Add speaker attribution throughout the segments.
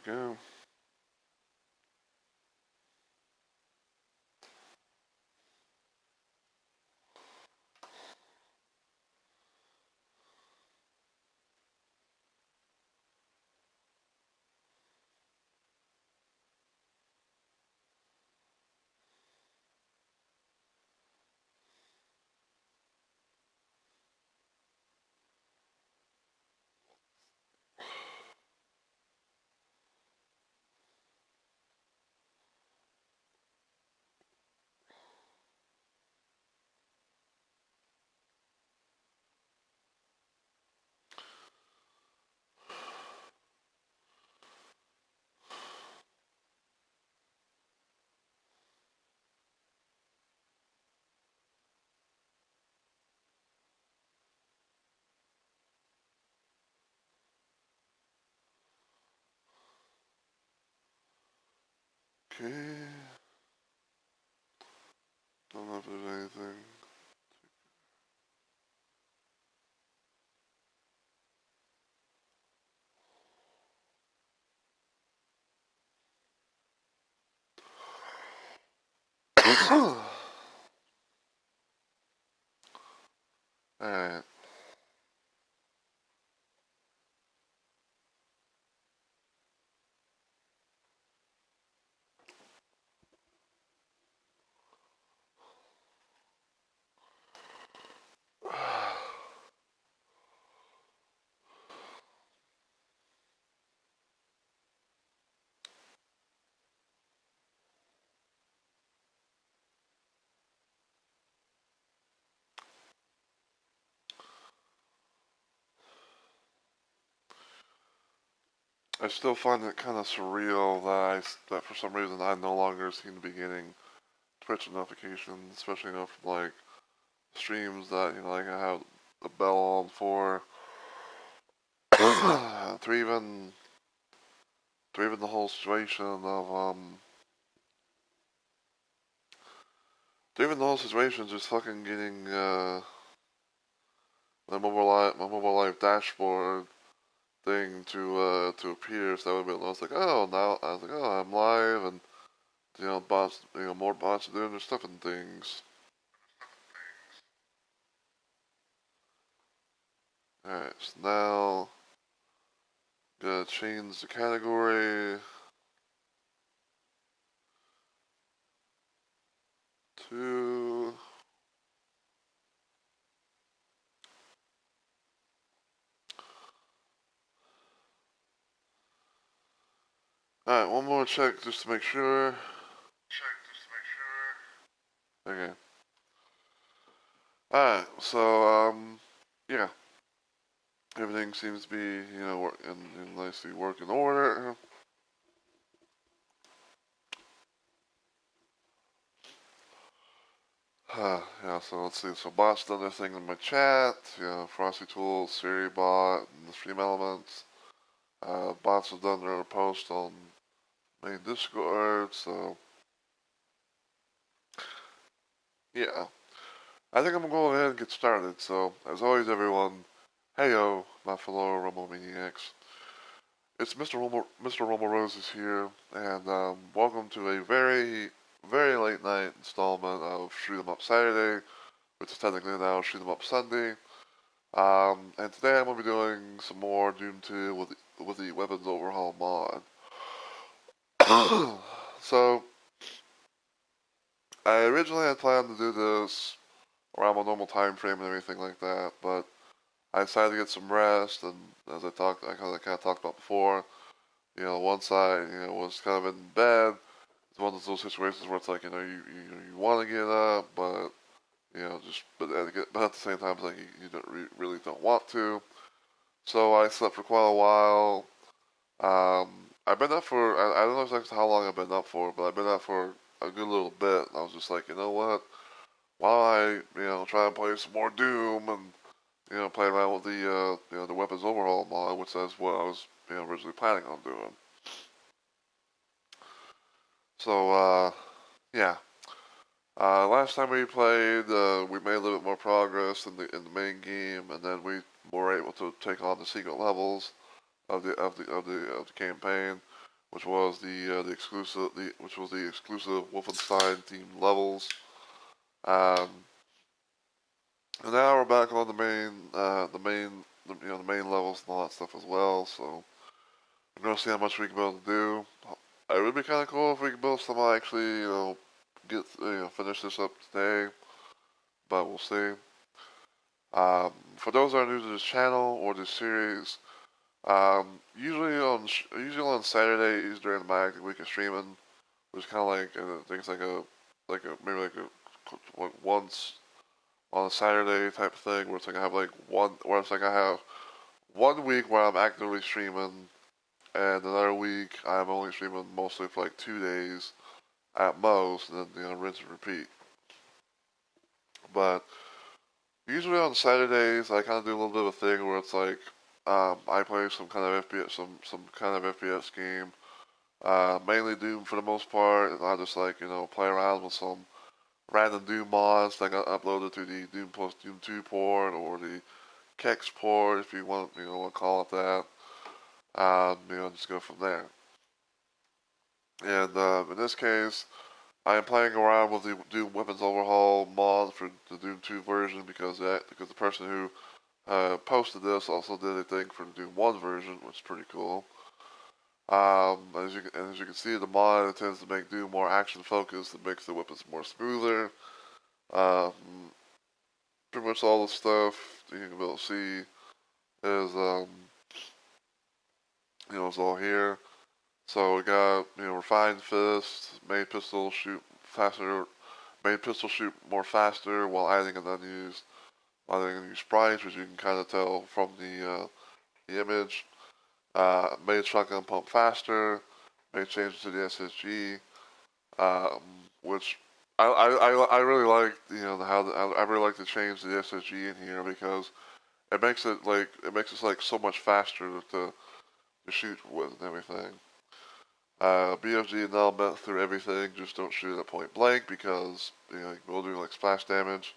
Speaker 1: we go. Okay. Don't know if there's anything. Alright. I still find it kind of surreal that for some reason I no longer seem to be getting Twitch notifications, especially from like streams that like I have the bell on for. to even the whole situation of even the whole situation just fucking getting my mobile life dashboard thing to appear. So that would be, I was like, oh, now I was like, oh, I'm live, and bots, more bots are doing their stuff and things. All right, so now gotta change the category to. All right, one more check just to make sure. Okay. All right, so yeah, everything seems to be in nicely working order. Yeah, so let's see. So bots done their thing in my chat. Frosty Tools, Siri bot, and the Stream Elements. Bots have done their post on main Discord. So yeah, I think I'm gonna go ahead and get started. So as always, everyone, heyo, my fellow Rumble Maniacs. It's Mr. Rumble Rose is here, and welcome to a very late night installment of Shoot 'Em Up Saturday, which is technically now Shoot 'Em Up Sunday. And today I'm going to be doing some more Doom 2 with the Weapons Overhaul mod. So, I originally had planned to do this around my normal time frame and everything like that, but I decided to get some rest, and as I kind of talked about before, once I, was kind of in bed, it's one of those situations where it's like, you want to get up, but, but at the same time, it's like you really don't want to. So I slept for quite a while. I've been up for, I don't know exactly how long I've been up for, but I've been up for a good little bit. And I was just like, you know what? Why don't I, try and play some more Doom and, play around with the, the weapons overhaul mod, which is what I was, originally planning on doing. So, yeah. Last time we played, we made a little bit more progress in the main game, and then we were able to take on the secret levels of the campaign. which was the exclusive Wolfenstein themed levels. Um, and now we're back on the main levels and all that stuff as well. So we're gonna see how much we can be able to do. It would be kind of cool if we could build something actually, finish this up today, but we'll see. For those that are new to this channel or this series, usually on Saturdays during my active week of streaming, which is kind of like I think it's maybe like once on a Saturday type of thing, where it's like I have 1 week where I'm actively streaming, and another week I'm only streaming mostly for like 2 days at most, and then rinse and repeat. But usually on Saturdays I kind of do a little bit of a thing where it's like I play some kind of FPS game, mainly Doom for the most part, and I just play around with some random Doom mods that got uploaded to the Doom plus Doom 2 port or the Kex port, if you want to call it that. Just go from there. And in this case, I am playing around with the Doom Weapons Overhaul mod for the Doom 2 version because the person who posted this also did a thing for the Doom 1 version, which is pretty cool. As you can see, the mod tends to make Doom more action focused. It makes the weapons more smoother. Pretty much all the stuff that you can be able to see is is all here. So we got refined fist, made pistol shoot more faster while adding an unused sprites, which you can kind of tell from the image. Made shotgun pump faster, made changes to the SSG, which I really like. I really like to change the SSG in here because it makes it like so much faster to shoot with and everything. BFG and element through everything, just don't shoot at point blank because you will do like splash damage.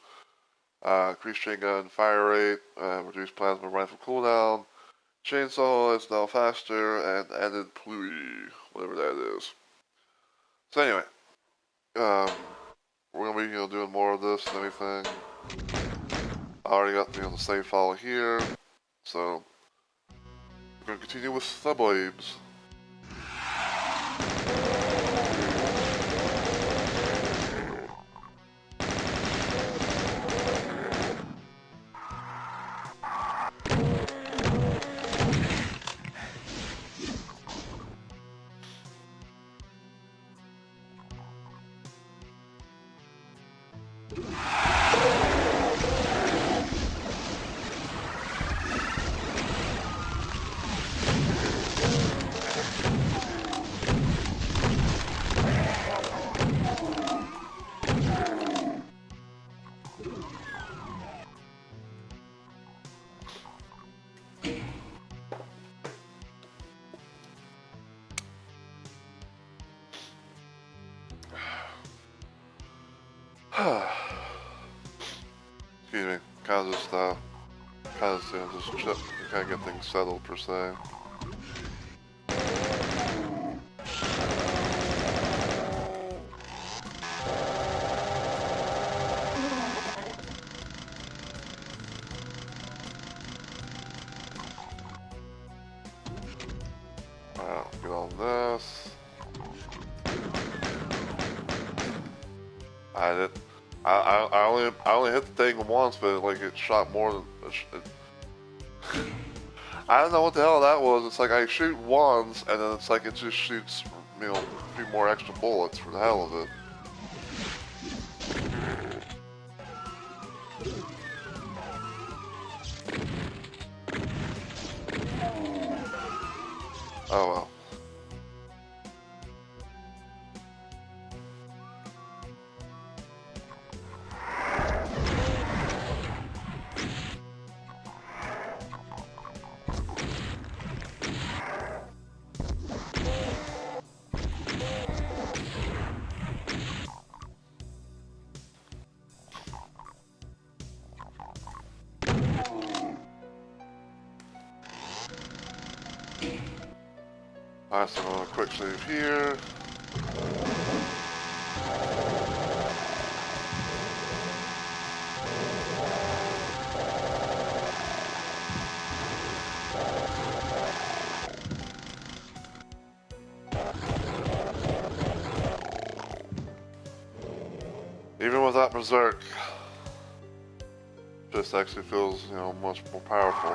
Speaker 1: Increased chain gun fire rate, reduced plasma rifle cooldown. Chainsaw is now faster and added pluie, whatever that is. So anyway, we're gonna be doing more of this and everything. I already got the save file here, so we're gonna continue with suburbs. Excuse me, kind of just get things settled per se. Alright, get on this. I only hit the thing once, but it shot more than. I don't know what the hell that was. It's like I shoot once, and then it's like it just shoots, a few more extra bullets for the hell of it. Oh well. Alright, so I'm gonna quick save here. Even without Berserk, this actually feels, you know, much more powerful.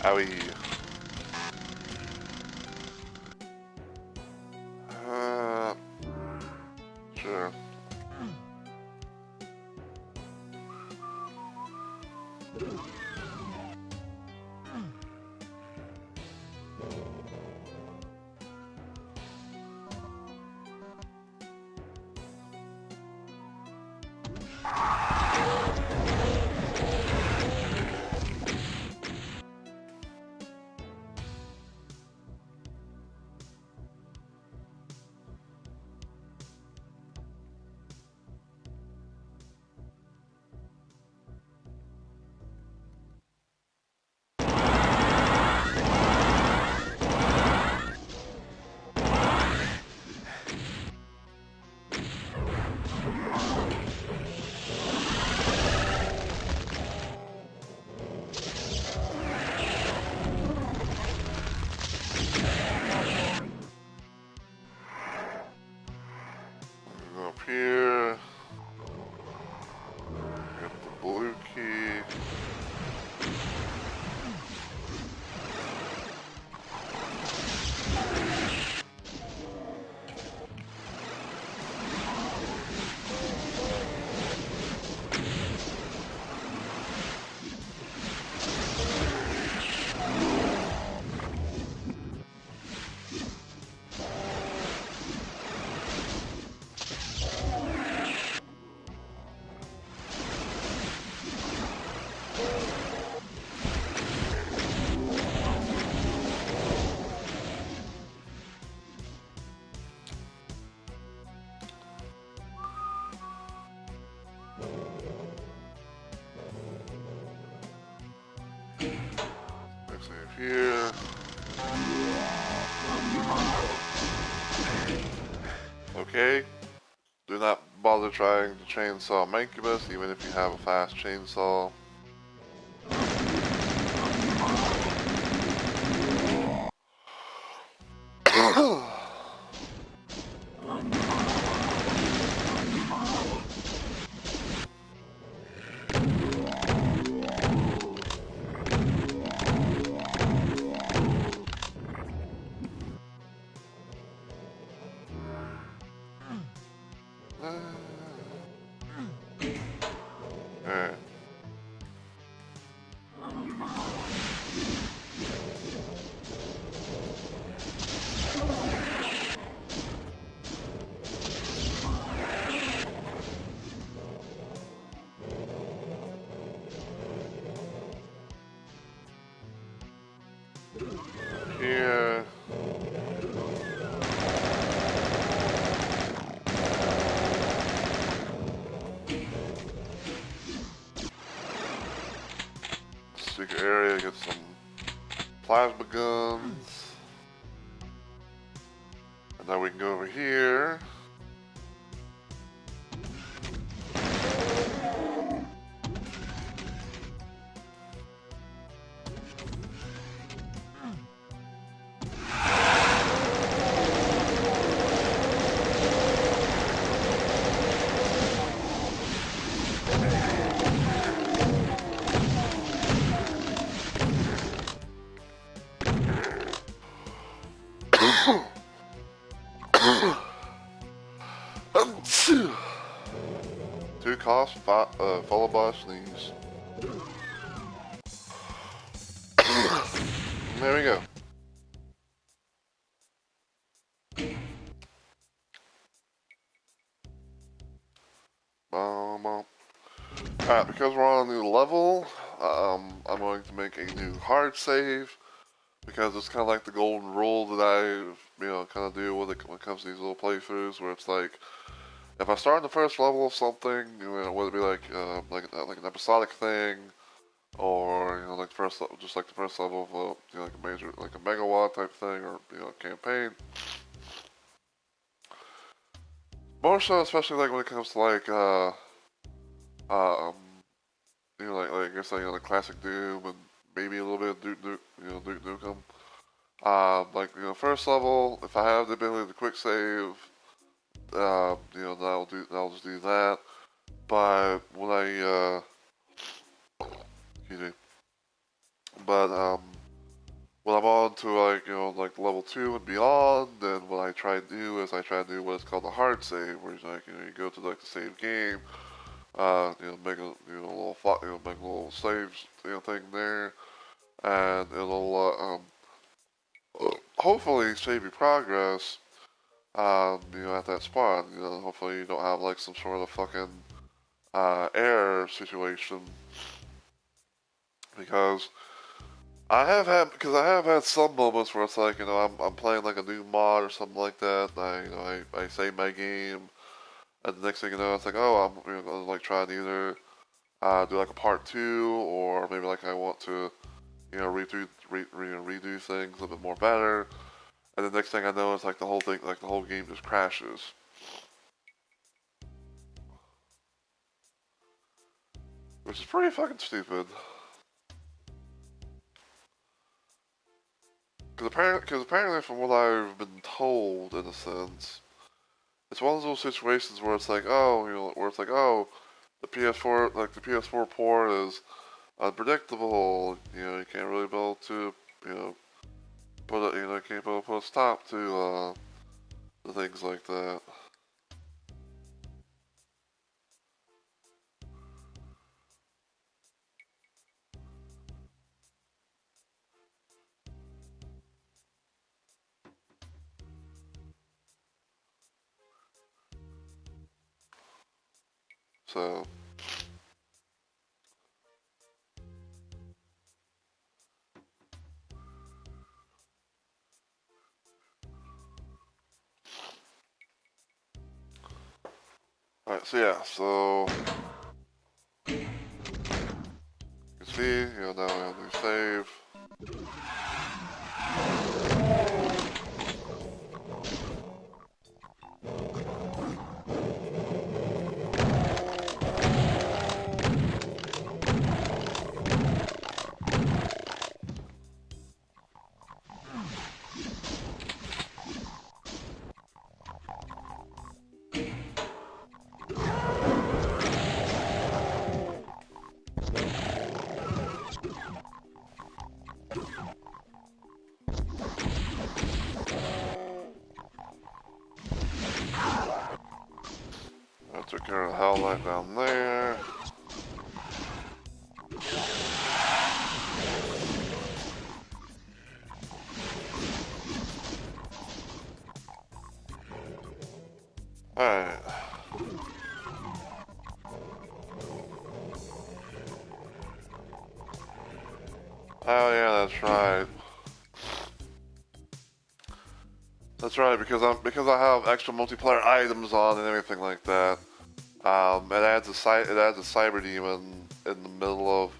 Speaker 1: Owie. Sure. Go up here. Get the blue key. Save here. Okay. Do not bother trying to chainsaw Mancubus, even if you have a fast chainsaw. Alright. Here. Secret area, get some plasma guns. And then we can go over here. 2 costs, followed by a sneeze. There we go. Alright, because we're on a new level, I'm going to make a new hard save, because it's kind of like the golden rule that I, kind of do when it comes to these little playthroughs, where it's like, if I start on the first level of something, whether it be like an episodic thing, or like just like the first level of like a major, like a megawatt type thing, or a campaign. More so, especially like when it comes to like um, like I guess like the classic Doom and maybe a little bit of Duke Nukem. Like first level, if I have the ability to quick save, that'll just do that. But when I excuse me, but when I'm on to like level 2 and beyond, then what I try to do is I try to do what is called the hard save, where it's like you go to like the save game, make a make a little save thing there, and it'll hopefully save you progress. At that spot, hopefully you don't have like some sort of fucking error situation, because I have had some moments where it's like I'm playing like a new mod or something like that. And I save my game, and the next thing you know, it's like, oh, I'm gonna like try to either do like a part 2, or maybe like I want to redo things a little bit more better. And the next thing I know, it's like the whole game just crashes. Which is pretty fucking stupid. Because apparently, from what I've been told, in a sense, it's one of those situations where it's like, oh, the PS4, like the PS4 port is unpredictable. You can't really be able to, can't be able to put a stop to things like that. So, alright, so yeah, so you can see, now we have a new save. I took care of the hell right down there. Alright. Oh yeah, that's right. That's right, because I have extra multiplayer items on and everything like that. It adds a cyber demon in the middle of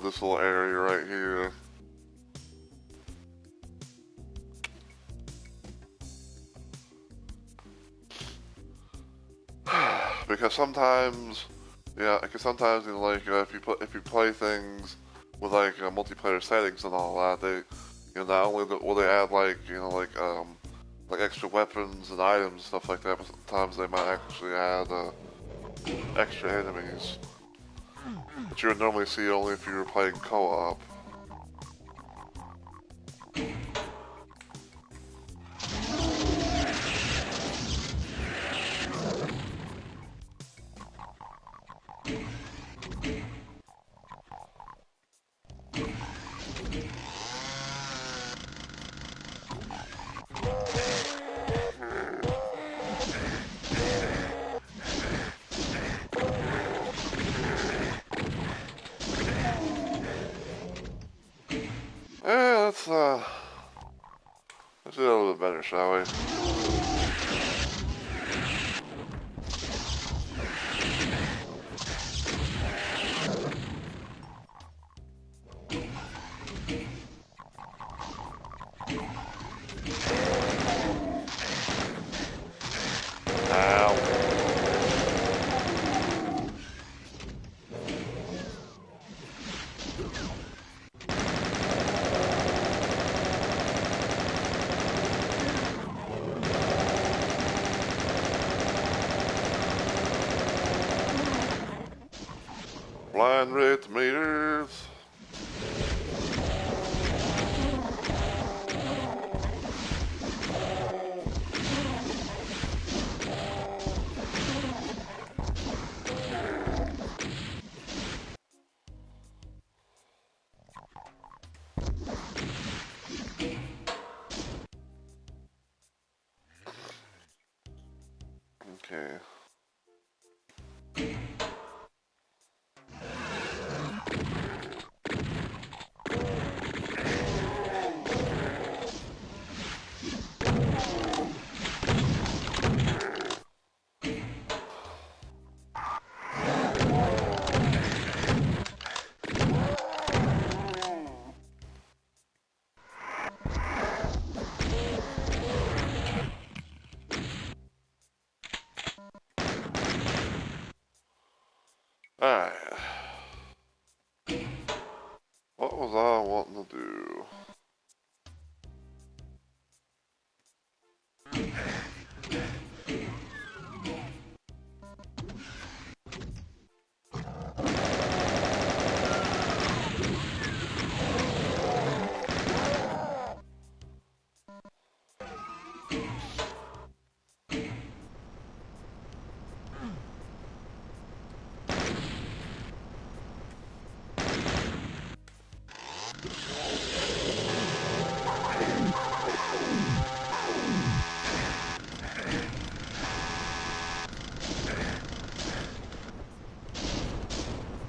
Speaker 1: this little area right here. Because sometimes, if you play things with like multiplayer settings and all that, they not only will they add like extra weapons and items and stuff like that, but sometimes they might actually add extra enemies that you would normally see only if you were playing co-op. let's do a little bit better, shall we? Blind rate meters. Okay. Alright. What was I wanting to do?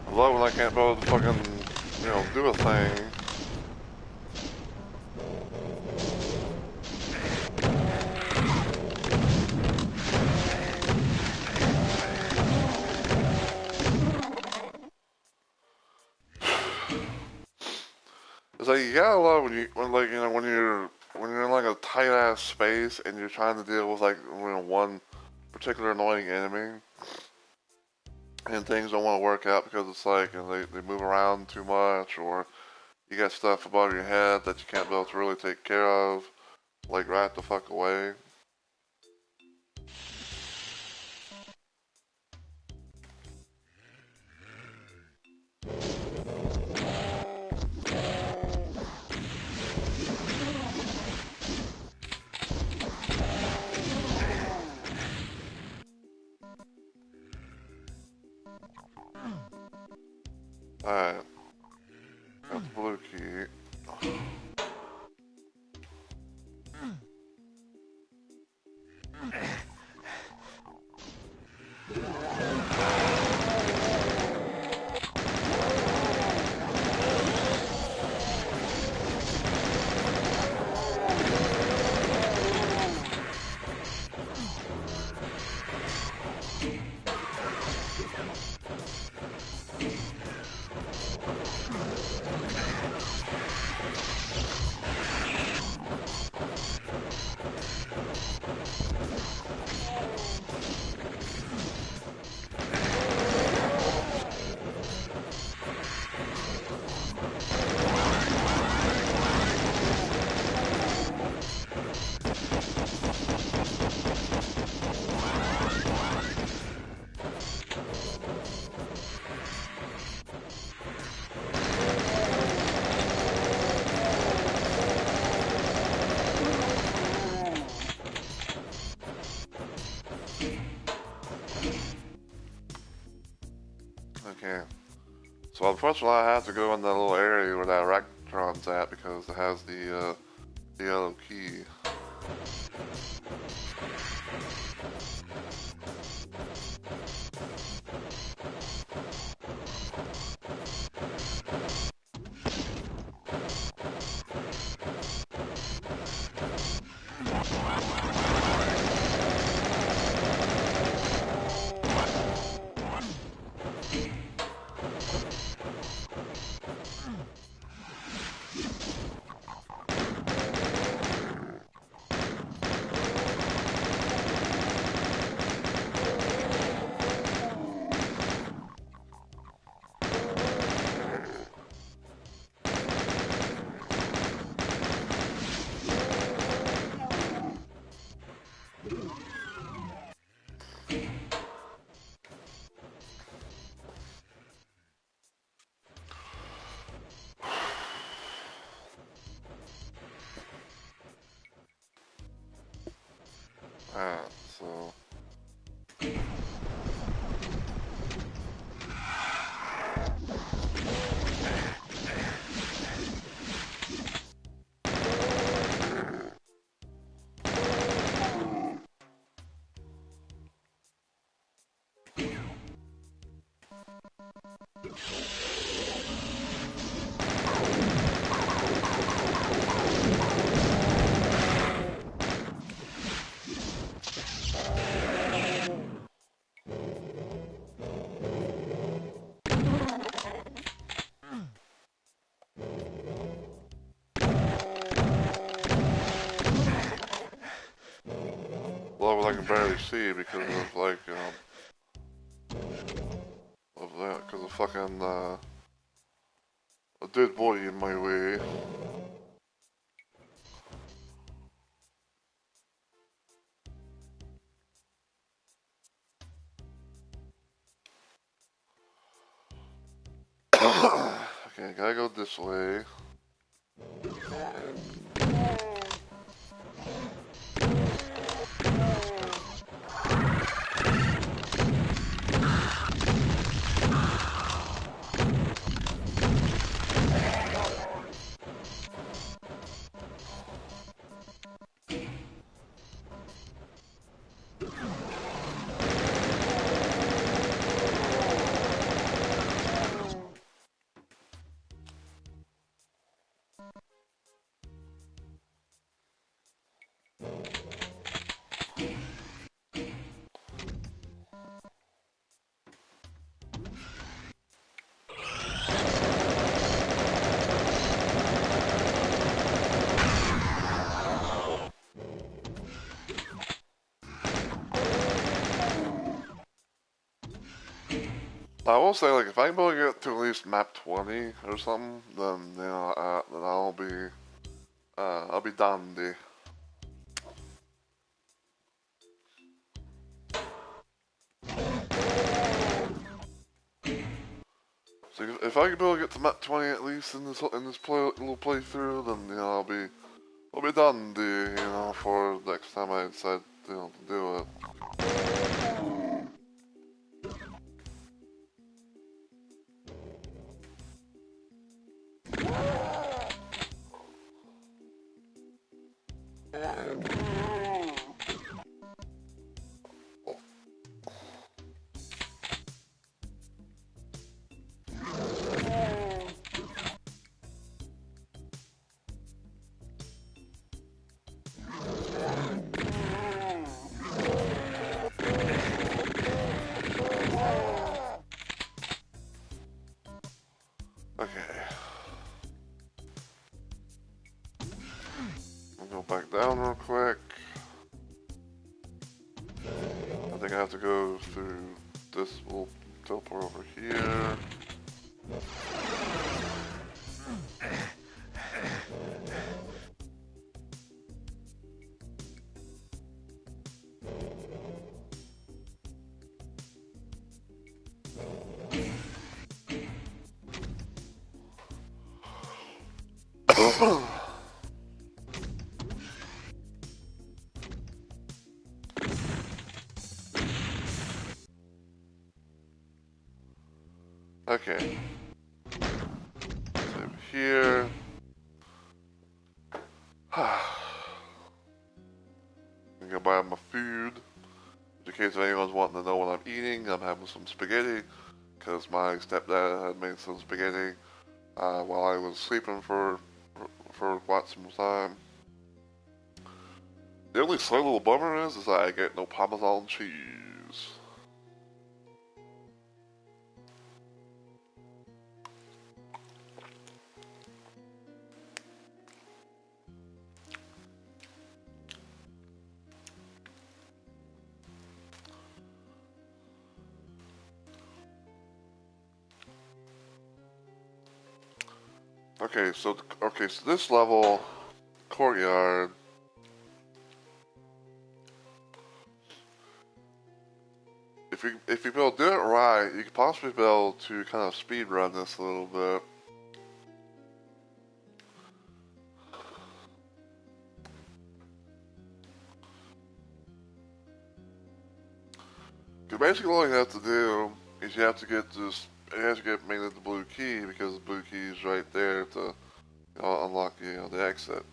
Speaker 1: I love when I can't be able to fucking, you know, do a thing. It's like you gotta love when you're in like a tight ass space and you're trying to deal with like one particular annoying enemy and things don't want to work out because it's like they move around too much, or you got stuff above your head that you can't be able to really take care of, like right the fuck away. Alright. Got the blue key. Okay. So unfortunately I have to go in that little area where that Ractron's at because it has the yellow key. Alright, so... Levels I can barely see because of, like, of that, because of fucking, a dead body in my way. Okay, gotta go this way. I will say, like, if I'm able to get to at least map 20 or something, then, you know, then I'll be dandy. So if I can be able to get to map 20 at least in this little playthrough, then, you know, I'll be dandy, you know, for next time I decide, you know, to do it. Okay. I'll go back down real quick. I think I have to go through this little teleport over here. Okay. Save here. I'm gonna buy my food. In case anyone's wanting to know what I'm eating, I'm having some spaghetti. Because my stepdad had made some spaghetti while I was sleeping for quite some time. The only slight little bummer is that I get no Parmesan cheese. Okay, so this level, courtyard. If you be able to do it right, you could possibly be able to kind of speed run this a little bit. Because basically all you have to do is you have to get mainly the blue key, because the blue key is right there to unlock the exit.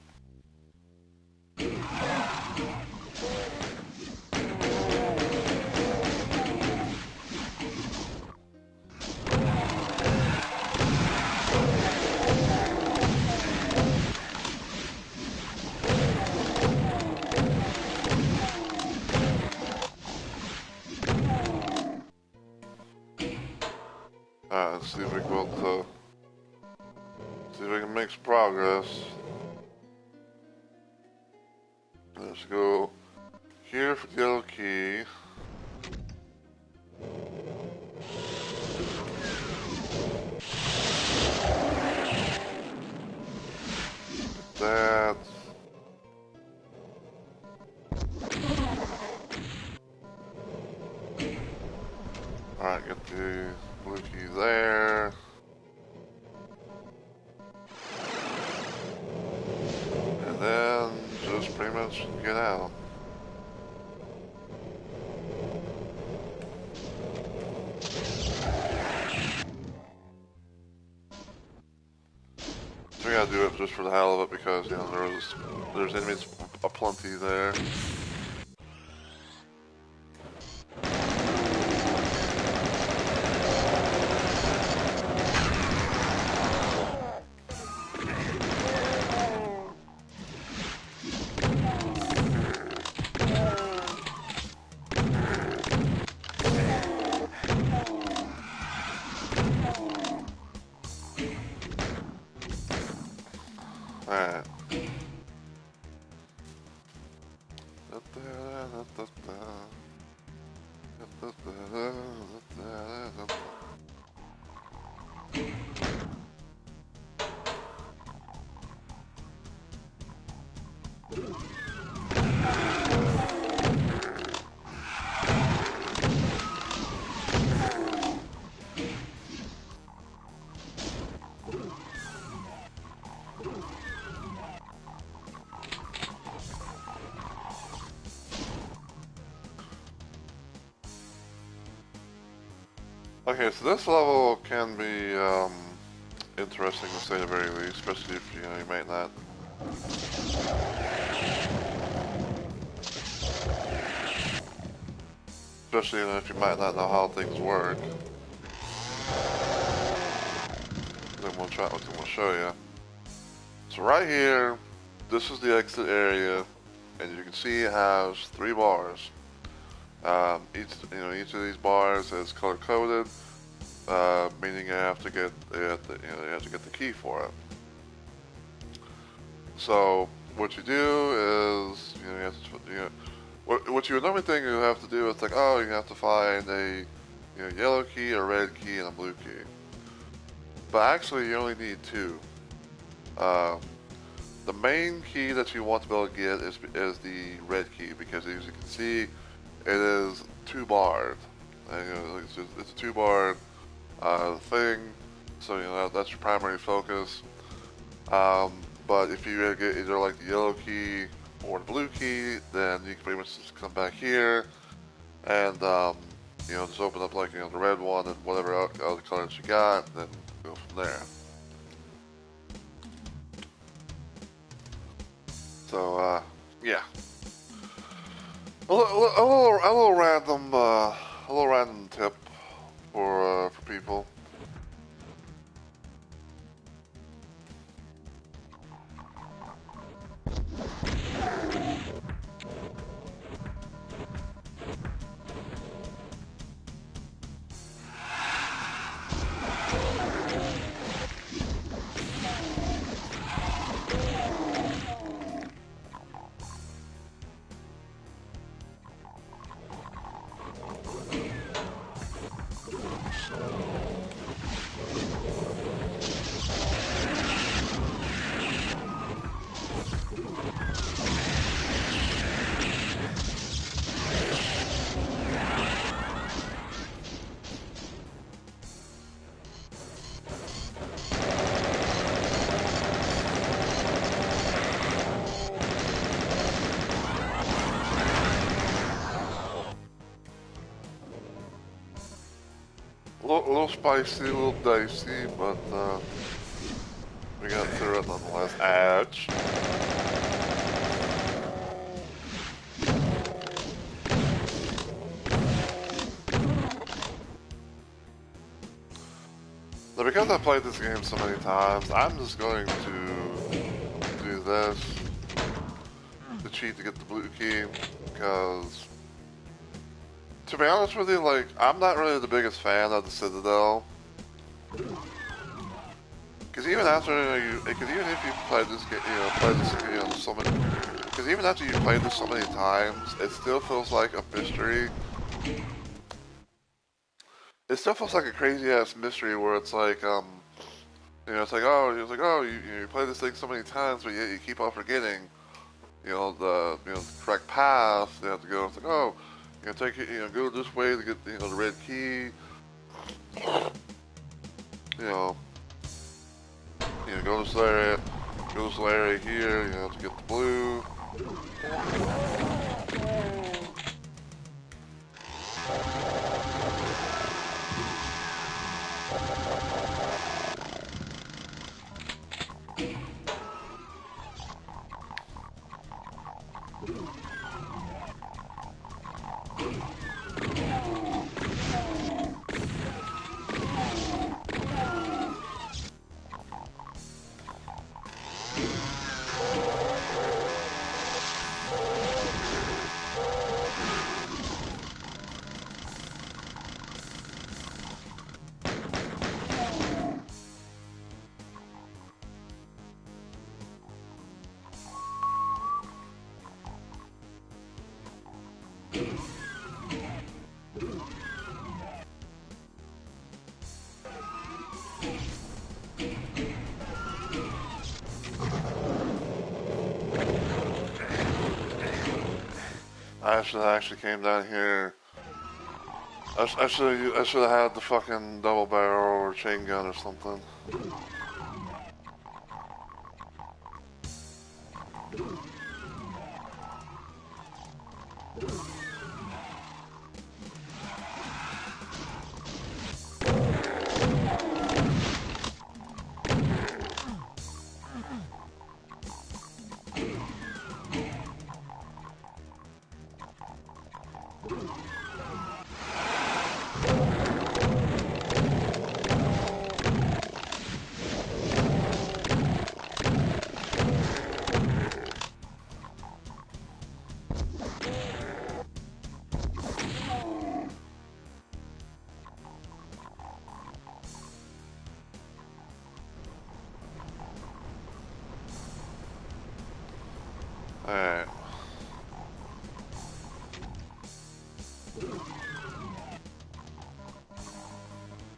Speaker 1: Alright, let's see if we can make some progress. Let's go here for the yellow key. That. Alright, get the blue key there. And then just pretty much get out. So we gotta do it just for the hell of it, because there's enemies aplenty there. Alright. Okay, so this level can be interesting to say the very least, especially if you might not. Especially if you might not know how things work. Then we'll show you. So right here, this is the exit area, and you can see it has 3 bars. Each of these bars is color coded, meaning you have to get the key for it. So what you do is what you would normally think you have to do is like, oh, you have to find a yellow key, a red key, and a blue key. But actually, you only need 2. The main key that you want to be able to get is the red key, because as you can see, it is 2-barred. It's a 2-barred thing, so that's your primary focus. But if you get either like the yellow key or the blue key, then you can pretty much just come back here and just open up like the red one and whatever other colors you got, and then go from there. So yeah. A little random tip for people. little spicy, a little dicey, but we got through it nonetheless. Ouch. Now, because I played this game so many times, I'm just going to do this to cheat to get the blue key, because to be honest with you, like, I'm not really the biggest fan of the Citadel. Because even after because even if you played this game, so many, because even after you played this so many times, it still feels like a mystery. It still feels like a crazy ass mystery where it's like, it's like, you play this thing so many times, but yet you keep on forgetting, the correct path. You have to go. It's like, oh, take it, go this way to get, the red key. Go to this area here, to get the blue. I actually came down here. I should have had the fucking double barrel or chain gun or something. Alright.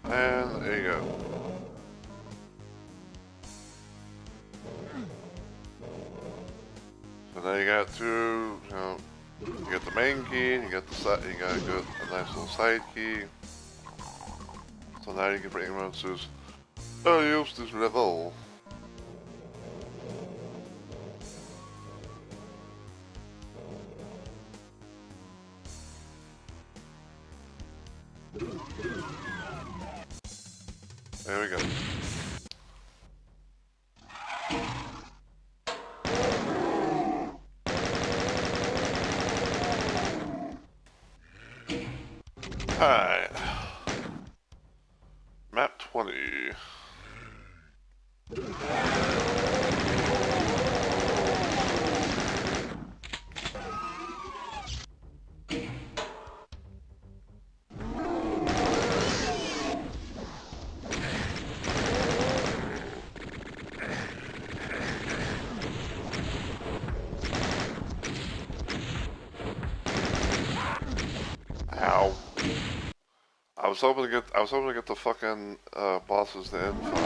Speaker 1: And there you go. So now you got two, you got the main key, you got a nice little side key. So now you can pretty much just use this level. There we go. Alright. Map 20. Ow. I was hoping to get the fucking bosses to end fine.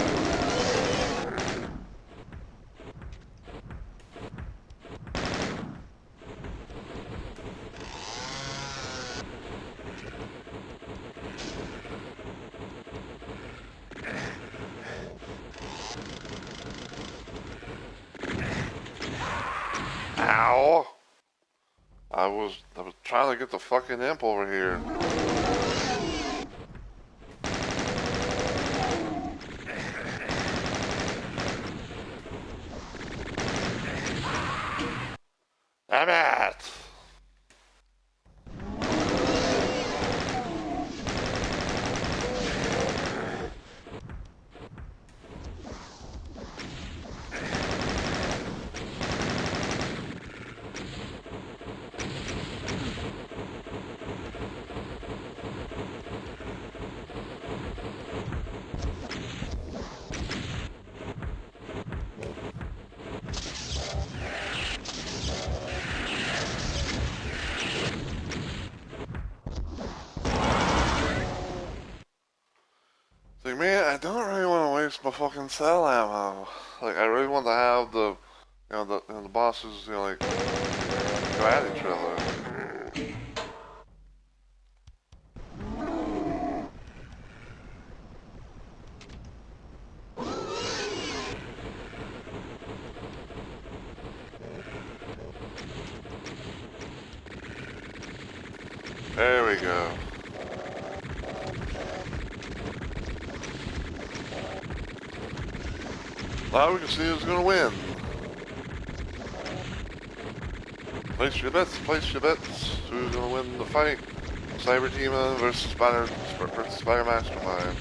Speaker 1: Ow! I was trying to get the fucking imp over here. waste my fucking cell ammo. Like, I really want to have the, the bosses, like, go at each other. There we go. Now we can see who's gonna win. Place your bets, place your bets. Who's gonna win the fight? Cyber Demon versus Spider Mastermind.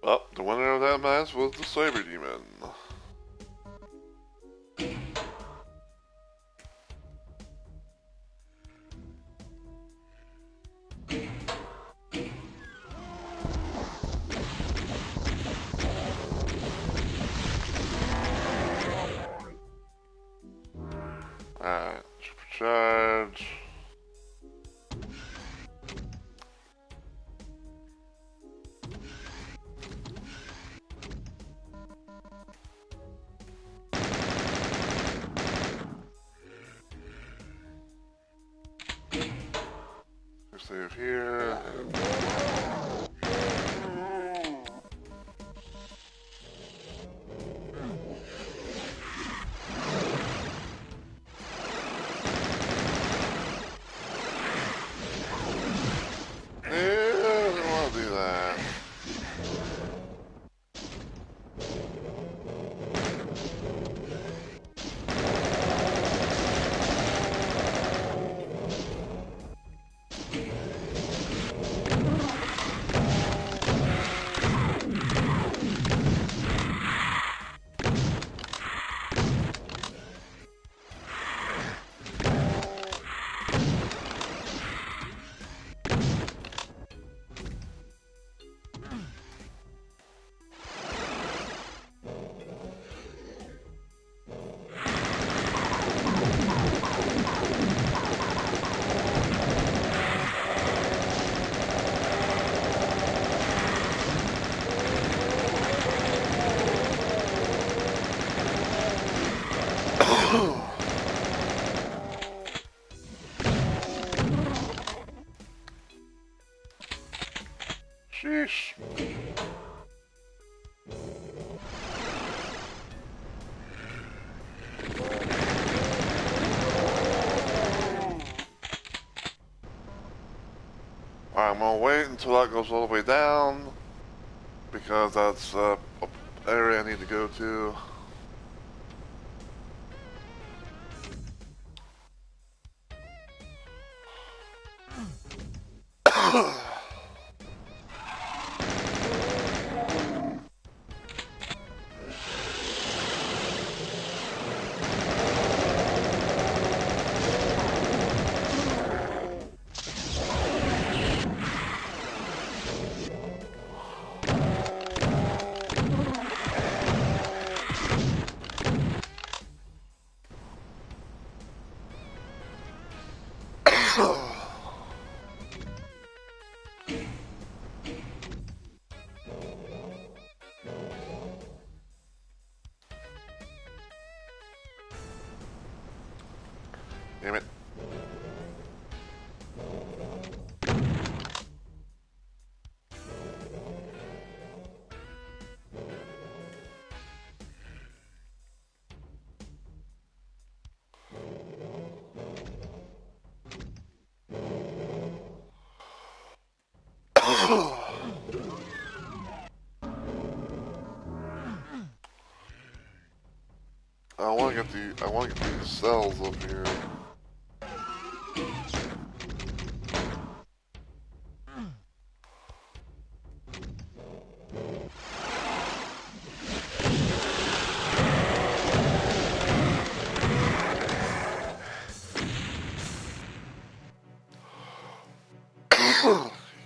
Speaker 1: Well, the winner of that match was the Cyber Demon. Alright, supercharge. Save here. Sheesh. Alright, I'm gonna wait until that goes all the way down, because that's an area I need to go to. Damn it. I want to get these cells up here.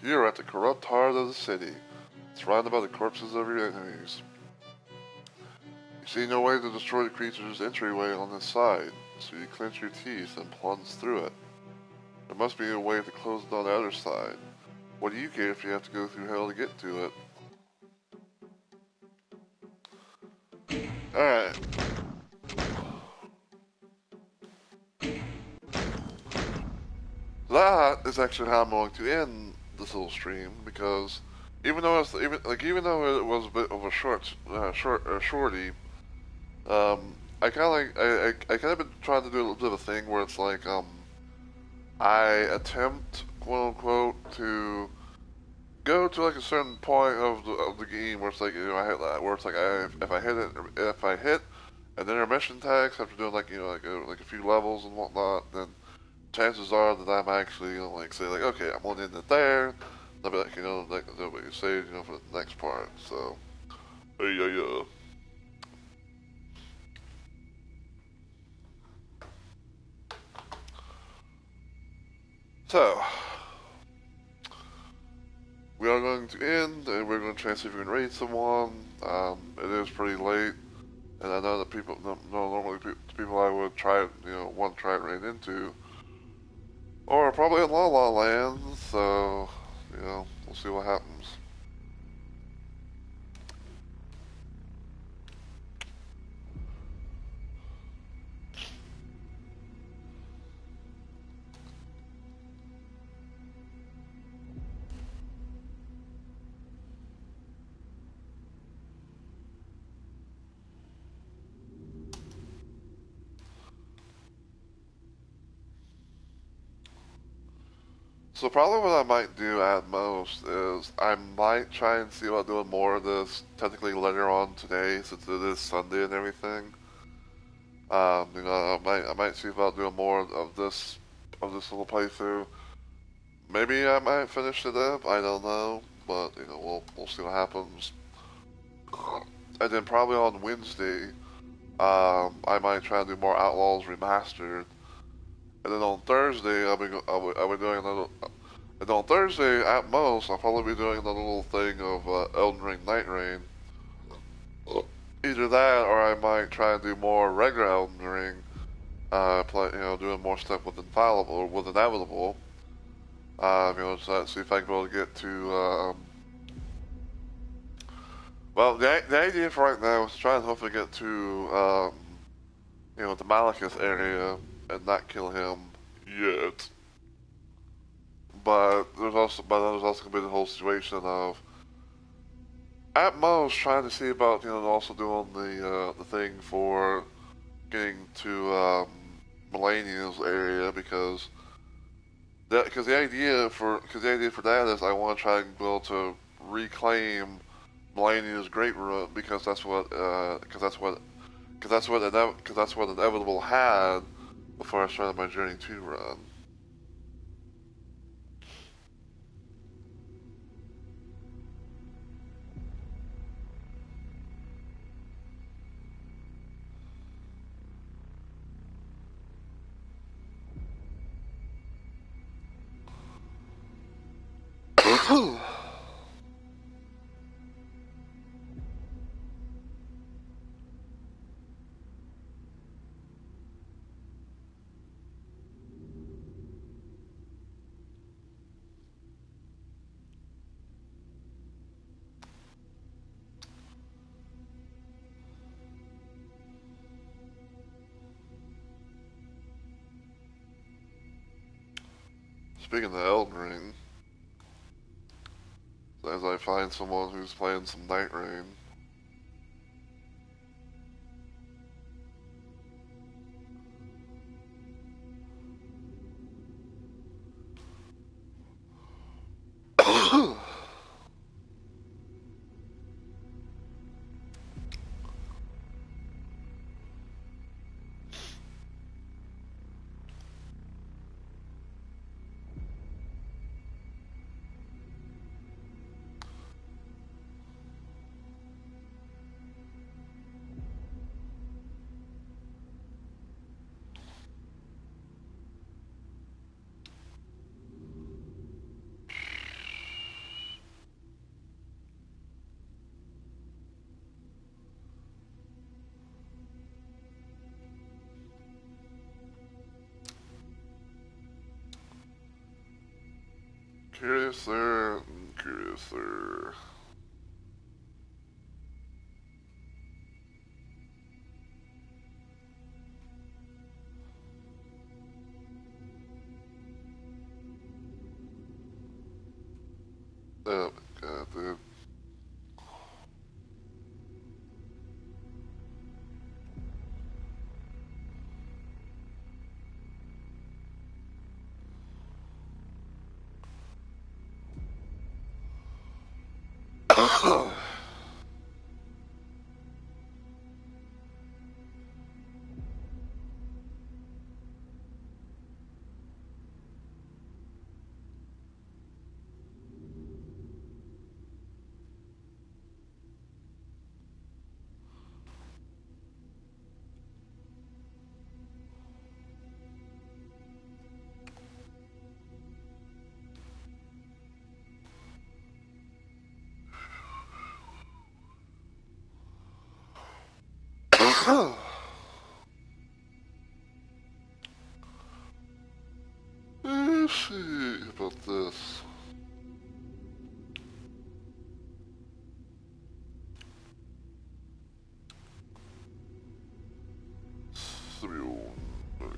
Speaker 1: You're at the corrupt heart of the city, surrounded by the corpses of your enemies. You see no way to destroy the creature's entryway on this side, so you clench your teeth and plunge through it. There must be a way to close it on the other side. What do you care if you have to go through hell to get to it? Alright. That is actually how I'm going to end this little stream, because even though it was a bit of a shorty, I kind of been trying to do a little bit of a thing where it's like I attempt, quote unquote, to go to like a certain point of the game where it's like, I hit that, where it's like if I hit an intermission text after doing like like a few levels and whatnot, then chances are that I'm actually like say like, okay, I'm gonna end it there. They'll be like, like they'll be saved for the next part. So yeah. So we are going to end, and we're going to try and see if we can raid someone. It is pretty late, and I know that normally people I would try, want to try and raid into, or probably in La La Land. So, we'll see what happens. So probably what I might do at most is I might try and see about doing more of this technically later on today, since it is Sunday and everything. I might see about doing more of this little playthrough. Maybe I might finish it up. I don't know, but we'll see what happens. And then probably on Wednesday, I might try to do more Outlaws Remastered. And then on Thursday, I'll be doing another. And on Thursday, at most, I'll probably be doing another little thing of Elden Ring Night Rain. Either that, or I might try and do more regular Elden Ring. Doing more stuff with Infallible or with Inevitable. So see if I can be able to get to. Well, the idea for right now is to try and hopefully get to, the Malekith area and not kill him yet. But there's also gonna be the whole situation of, at most, trying to see about also doing the thing for getting to Melania's area, because the idea for that is I want to try and be able to reclaim Melania's Great Root, because that's what Inevitable had before I started my Journey 2 run. Speaking of Elden Ring, as I find someone who's playing some Night Rain. Curious there. Curious there. Oh my god, dude. Let's see about this. Thrill. Okay.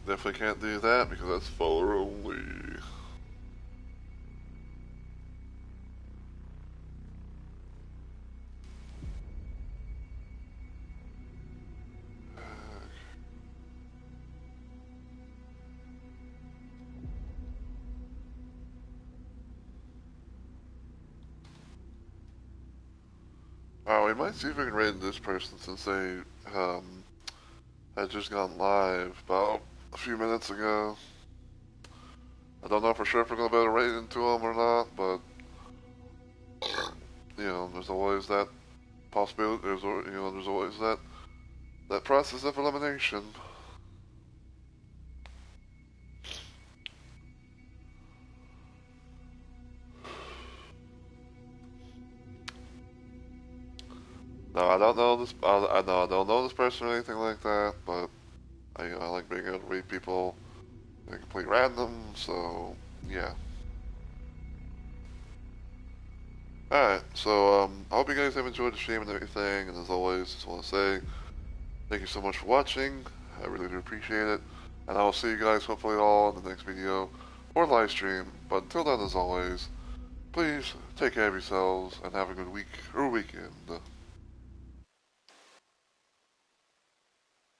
Speaker 1: Definitely can't do that because that's follower only. We might see if we can raid this person since they had just gone live about a few minutes ago. I don't know for sure if we're gonna be able to raid into them or not, but there's always that possibility. There's always that process of elimination. No, I don't know this. I know I don't know this person or anything like that, but I like being able to read people in complete random. So yeah. Alright, so I hope you guys have enjoyed the stream and everything, and as always, just want to say thank you so much for watching. I really do appreciate it, and I will see you guys hopefully all in the next video or live stream. But until then, as always, please take care of yourselves and have a good week or weekend.